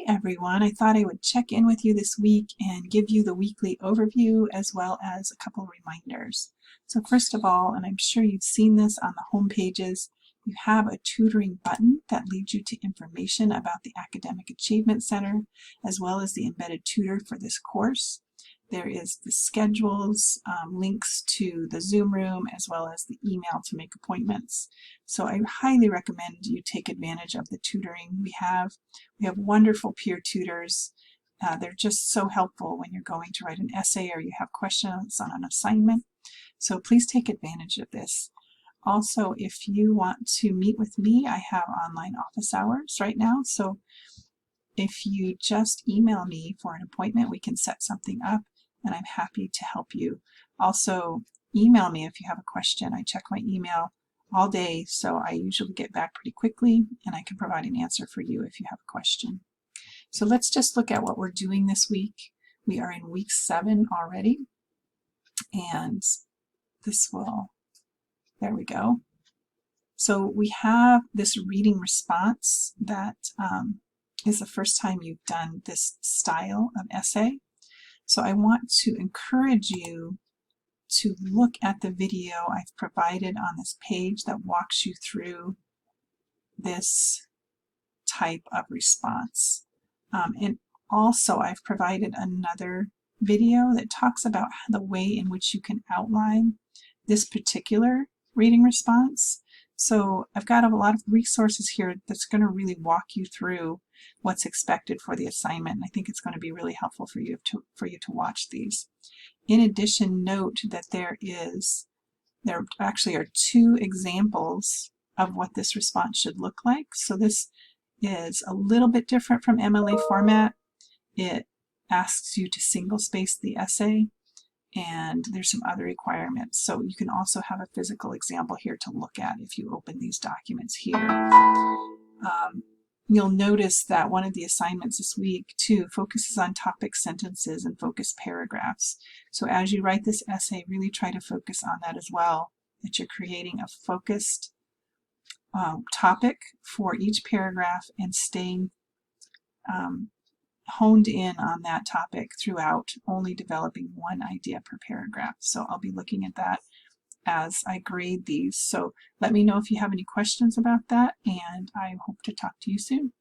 everyone. I thought I would check in with you this week and give you the weekly overview as well as a couple reminders. So first of all, and I'm sure you've seen this on the home pages, you have a tutoring button that leads you to information about the Academic Achievement Center as well as the embedded tutor for this course. There is the schedules, links to the Zoom room, as well as the email to make appointments. So I highly recommend you take advantage of the tutoring we have. We have wonderful peer tutors. They're just so helpful when you're going to write an essay or you have questions on an assignment. So please take advantage of this. Also, if you want to meet with me, I have online office hours right now. So if you just email me for an appointment, we can set something up, and I'm happy to help you. Also, email me if you have a question. I check my email all day, so I usually get back pretty quickly, and I can provide an answer for you if you have a question. So let's just look at what we're doing this week. We are in week 7 already, and this will, there we go. So we have this reading response that is the first time you've done this style of essay. So I want to encourage you to look at the video I've provided on this page that walks you through this type of response. And also I've provided another video that talks about the way in which you can outline this particular reading response. So I've got a lot of resources here that's going to really walk you through what's expected for the assignment. And I think it's going to be really helpful for you to watch these. In addition, note that there actually are 2 examples of what this response should look like. So this is a little bit different from MLA format. It asks you to single space the essay, and there's some other requirements. So you can also have a physical example here to look at if you open these documents here. You'll notice that one of the assignments this week too focuses on topic sentences and focus paragraphs. So as you write this essay, really try to focus on that as well, that you're creating a focused topic for each paragraph and staying honed in on that topic throughout, only developing one idea per paragraph. So I'll be looking at that as I grade these. So let me know if you have any questions about that, and I hope to talk to you soon.